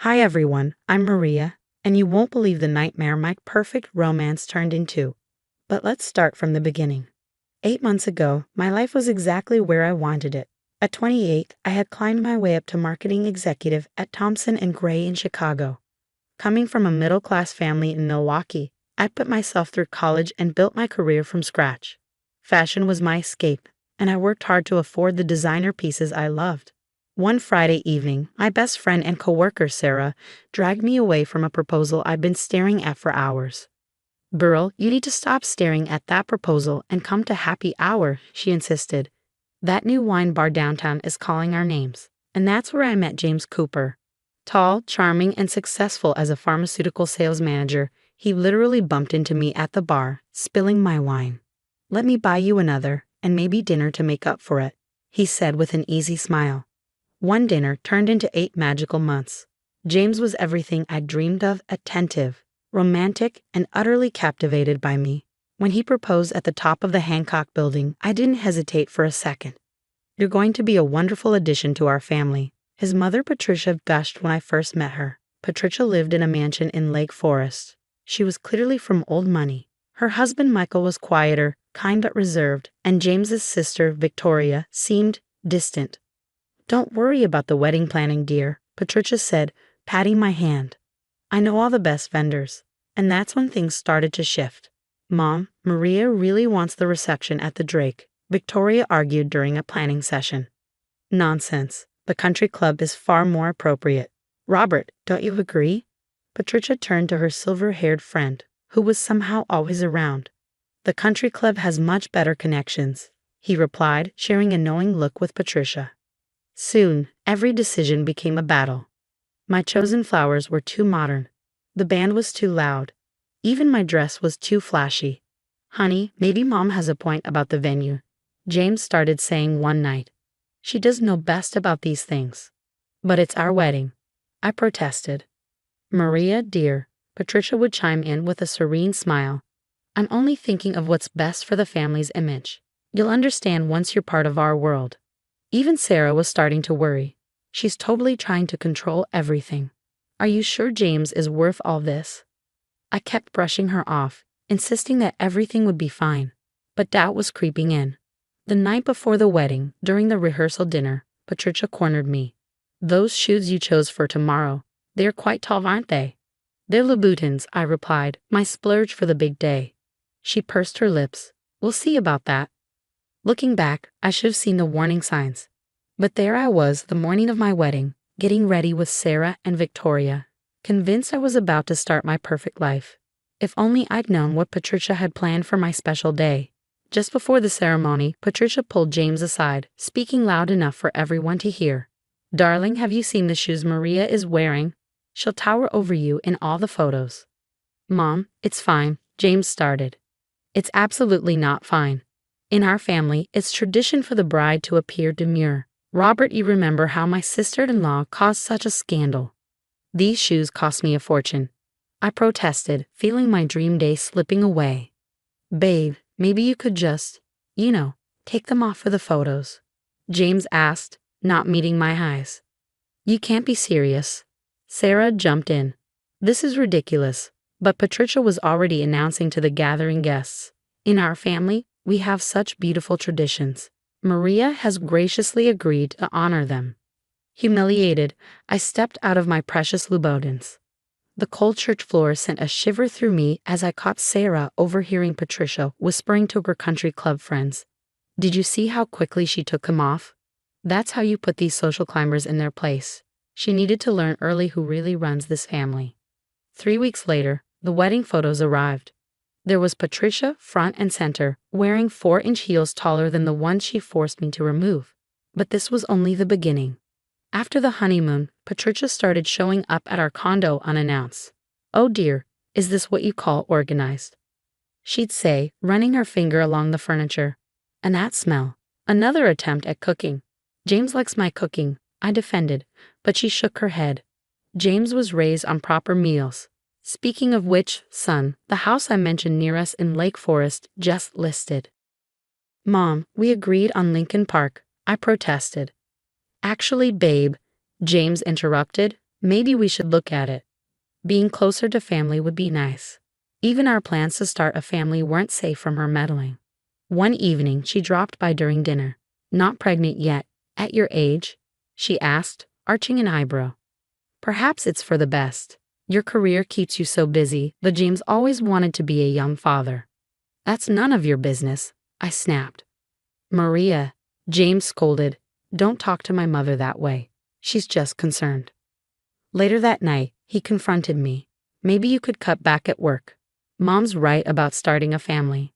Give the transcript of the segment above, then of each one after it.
Hi everyone, I'm Maria, and you won't believe the nightmare my perfect romance turned into. But let's start from the beginning. 8 months ago, my life was exactly where I wanted it. At 28, I had climbed my way up to marketing executive at Thompson and Gray in Chicago. Coming from a middle-class family in Milwaukee, I put myself through college and built my career from scratch. Fashion was my escape, and I worked hard to afford the designer pieces I loved. One Friday evening, my best friend and coworker Sarah dragged me away from a proposal I'd been staring at for hours. "Burl, you need to stop staring at that proposal and come to happy hour," she insisted. "That new wine bar downtown is calling our names." And that's where I met James Cooper. Tall, charming, and successful as a pharmaceutical sales manager, he literally bumped into me at the bar, spilling my wine. "Let me buy you another, and maybe dinner to make up for it," he said with an easy smile. One dinner turned into 8 magical months. James was everything I'd dreamed of: attentive, romantic, and utterly captivated by me. When he proposed at the top of the Hancock building, I didn't hesitate for a second. "You're going to be a wonderful addition to our family," his mother Patricia gushed when I first met her. Patricia lived in a mansion in Lake Forest. She was clearly from old money. Her husband Michael was quieter, kind but reserved, and James's sister Victoria seemed distant. "Don't worry about the wedding planning, dear," Patricia said, patting my hand. "I know all the best vendors." And that's when things started to shift. "Mom, Maria really wants the reception at the Drake," Victoria argued during a planning session. "Nonsense. The country club is far more appropriate. Robert, don't you agree?" Patricia turned to her silver-haired friend, who was somehow always around. "The country club has much better connections," he replied, sharing a knowing look with Patricia. Soon, every decision became a battle. My chosen flowers were too modern. The band was too loud. Even my dress was too flashy. "Honey, maybe Mom has a point about the venue," James started saying one night. "She does know best about these things." "But it's our wedding," I protested. "Maria, dear," Patricia would chime in with a serene smile, "I'm only thinking of what's best for the family's image. You'll understand once you're part of our world." Even Sarah was starting to worry. "She's totally trying to control everything. Are you sure James is worth all this?" I kept brushing her off, insisting that everything would be fine. But doubt was creeping in. The night before the wedding, during the rehearsal dinner, Patricia cornered me. "Those shoes you chose for tomorrow, they're quite tall, aren't they?" "They're Louboutins," I replied, "my splurge for the big day." She pursed her lips. "We'll see about that." Looking back, I should have seen the warning signs. But there I was, the morning of my wedding, getting ready with Sarah and Victoria, convinced I was about to start my perfect life. If only I'd known what Patricia had planned for my special day. Just before the ceremony, Patricia pulled James aside, speaking loud enough for everyone to hear. "Darling, have you seen the shoes Maria is wearing? She'll tower over you in all the photos." "Mom, it's fine," James started. "It's absolutely not fine. In our family, it's tradition for the bride to appear demure. Robert, you remember how my sister-in-law caused such a scandal." "These shoes cost me a fortune," I protested, feeling my dream day slipping away. "Babe, maybe you could just, take them off for the photos," James asked, not meeting my eyes. "You can't be serious." Sarah jumped in. "This is ridiculous," but Patricia was already announcing to the gathering guests. "In our family, we have such beautiful traditions. Maria has graciously agreed to honor them." Humiliated, I stepped out of my precious Louboutins. The cold church floor sent a shiver through me as I caught Sarah overhearing Patricia whispering to her country club friends. "Did you see how quickly she took them off? That's how you put these social climbers in their place. She needed to learn early who really runs this family." 3 weeks later, the wedding photos arrived. There was Patricia, front and center, wearing 4-inch heels taller than the ones she forced me to remove. But this was only the beginning. After the honeymoon, Patricia started showing up at our condo unannounced. "Oh dear, is this what you call organized?" she'd say, running her finger along the furniture. "And that smell." Another attempt at cooking. "James likes my cooking," I defended, but she shook her head. James was raised on proper meals. Speaking of which, son, the house I mentioned near us in Lake Forest just listed. "Mom, we agreed on Lincoln Park," I protested. "Actually, babe," James interrupted, Maybe we should look at it. Being closer to family would be nice. Even our plans to start a family weren't safe from her meddling. One evening, she dropped by during dinner. Not pregnant yet. At your age? She asked, arching an eyebrow. Perhaps it's for the best. Your career keeps you so busy, but James always wanted to be a young father. That's none of your business, I snapped. Maria, James scolded, don't talk to my mother that way. She's just concerned. Later that night, he confronted me. Maybe you could cut back at work. Mom's right about starting a family.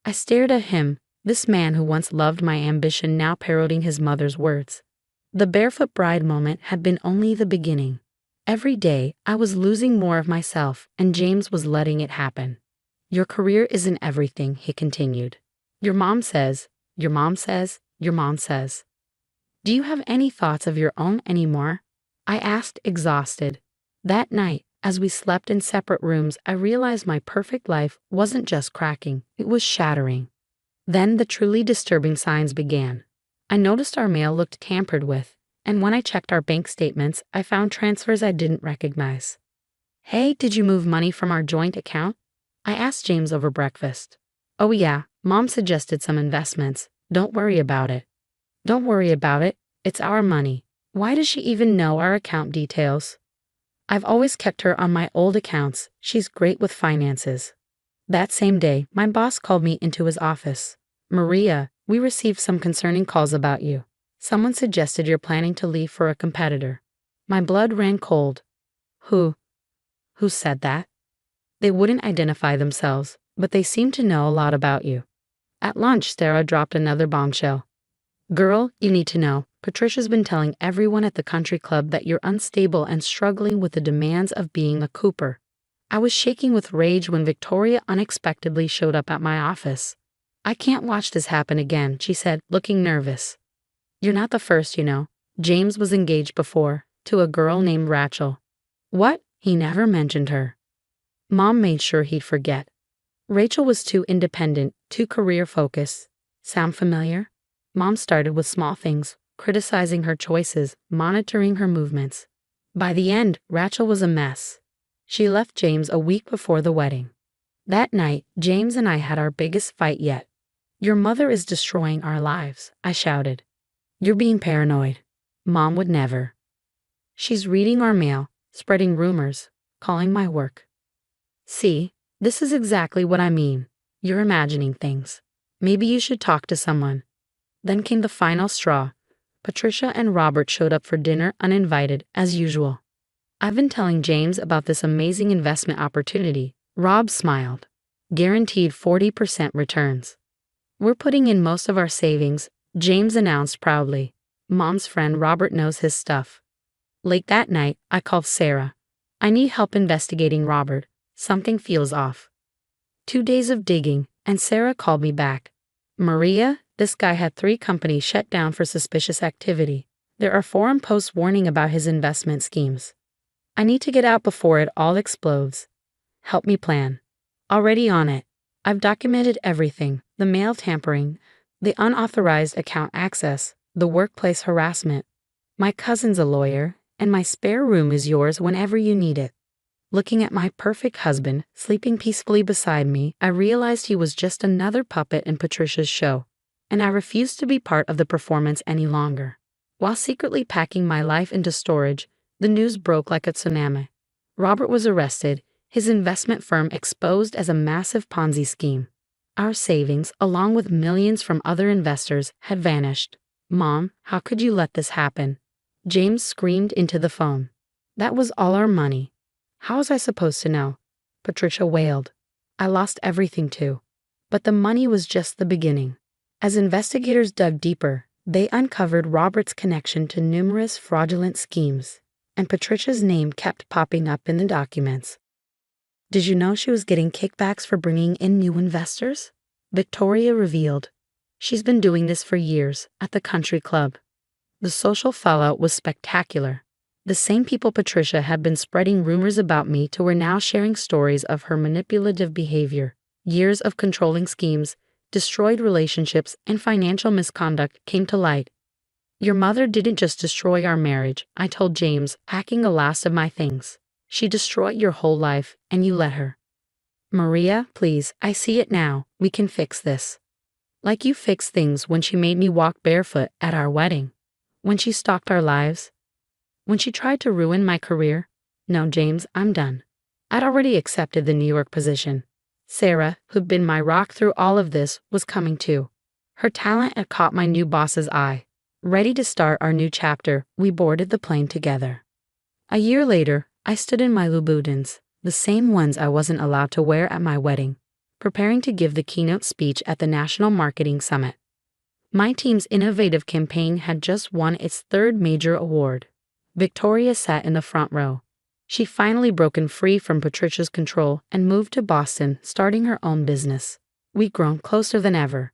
I stared at him, this man who once loved my ambition now parroting his mother's words. The barefoot bride moment had been only the beginning. Every day, I was losing more of myself, and James was letting it happen. Your career isn't everything, he continued. Your mom says, your mom says, your mom says. Do you have any thoughts of your own anymore? I asked, exhausted. That night, as we slept in separate rooms, I realized my perfect life wasn't just cracking, it was shattering. Then the truly disturbing signs began. I noticed our mail looked tampered with, and when I checked our bank statements, I found transfers I didn't recognize. Hey, did you move money from our joint account? I asked James over breakfast. Oh yeah, Mom suggested some investments. Don't worry about it. Don't worry about it, it's our money. Why does she even know our account details? I've always kept her on my old accounts, she's great with finances. That same day, my boss called me into his office. Maria, we received some concerning calls about you. Someone suggested you're planning to leave for a competitor. My blood ran cold. Who said that? They wouldn't identify themselves, but they seemed to know a lot about you. At lunch, Sarah dropped another bombshell. Girl, you need to know, Patricia's been telling everyone at the country club that you're unstable and struggling with the demands of being a Cooper. I was shaking with rage when Victoria unexpectedly showed up at my office. I can't watch this happen again, she said, looking nervous. You're not the first, you know. James was engaged before, to a girl named Rachel. What? He never mentioned her. Mom made sure he'd forget. Rachel was too independent, too career-focused. Sound familiar? Mom started with small things, criticizing her choices, monitoring her movements. By the end, Rachel was a mess. She left James a week before the wedding. That night, James and I had our biggest fight yet. Your mother is destroying our lives, I shouted. You're being paranoid. Mom would never. She's reading our mail, spreading rumors, calling my work. See, this is exactly what I mean. You're imagining things. Maybe you should talk to someone. Then came the final straw. Patricia and Robert showed up for dinner uninvited, as usual. I've been telling James about this amazing investment opportunity. Rob smiled. Guaranteed 40% returns. We're putting in most of our savings, James announced proudly. Mom's friend Robert knows his stuff. Late that night, I called Sarah. I need help investigating Robert. Something feels off. 2 days of digging, and Sarah called me back. Maria, this guy had 3 companies shut down for suspicious activity. There are forum posts warning about his investment schemes. I need to get out before it all explodes. Help me plan. Already on it. I've documented everything, the mail tampering, the unauthorized account access, the workplace harassment. My cousin's a lawyer, and my spare room is yours whenever you need it. Looking at my perfect husband, sleeping peacefully beside me, I realized he was just another puppet in Patricia's show, and I refused to be part of the performance any longer. While secretly packing my life into storage, the news broke like a tsunami. Robert was arrested, his investment firm exposed as a massive Ponzi scheme. Our savings, along with millions from other investors, had vanished. Mom, how could you let this happen? James screamed into the phone. That was all our money. How was I supposed to know? Patricia wailed. I lost everything too. But the money was just the beginning. As investigators dug deeper, they uncovered Robert's connection to numerous fraudulent schemes, and Patricia's name kept popping up in the documents. Did you know she was getting kickbacks for bringing in new investors? Victoria revealed. She's been doing this for years, at the country club. The social fallout was spectacular. The same people Patricia had been spreading rumors about me to were now sharing stories of her manipulative behavior. Years of controlling schemes, destroyed relationships, and financial misconduct came to light. Your mother didn't just destroy our marriage, I told James, packing the last of my things. She destroyed your whole life, and you let her. Maria, please, I see it now. We can fix this. Like you fixed things when she made me walk barefoot at our wedding. When she stalked our lives. When she tried to ruin my career. No, James, I'm done. I'd already accepted the New York position. Sarah, who'd been my rock through all of this, was coming too. Her talent had caught my new boss's eye. Ready to start our new chapter, we boarded the plane together. A year later, I stood in my Louboutins, the same ones I wasn't allowed to wear at my wedding, preparing to give the keynote speech at the National Marketing Summit. My team's innovative campaign had just won its third major award. Victoria sat in the front row. She'd finally broken free from Patricia's control and moved to Boston, starting her own business. We'd grown closer than ever.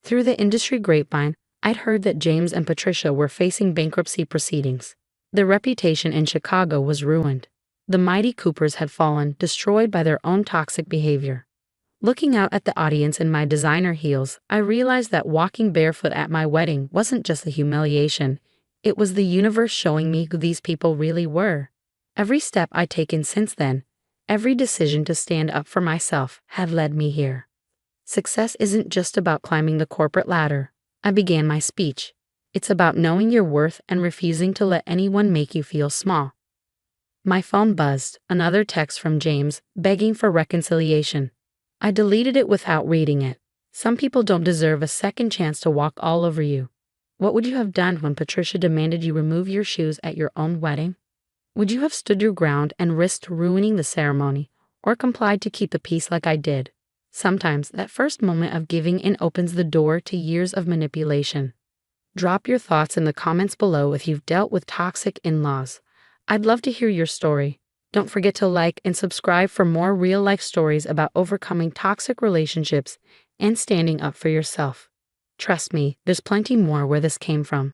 Through the industry grapevine, I'd heard that James and Patricia were facing bankruptcy proceedings. Their reputation in Chicago was ruined. The mighty Coopers had fallen, destroyed by their own toxic behavior. Looking out at the audience in my designer heels, I realized that walking barefoot at my wedding wasn't just a humiliation. It was the universe showing me who these people really were. Every step I'd taken since then, every decision to stand up for myself, had led me here. Success isn't just about climbing the corporate ladder. I began my speech. It's about knowing your worth and refusing to let anyone make you feel small. My phone buzzed, another text from James, begging for reconciliation. I deleted it without reading it. Some people don't deserve a second chance to walk all over you. What would you have done when Patricia demanded you remove your shoes at your own wedding? Would you have stood your ground and risked ruining the ceremony, or complied to keep the peace like I did? Sometimes that first moment of giving in opens the door to years of manipulation. Drop your thoughts in the comments below if you've dealt with toxic in-laws. I'd love to hear your story. Don't forget to like and subscribe for more real-life stories about overcoming toxic relationships and standing up for yourself. Trust me, there's plenty more where this came from.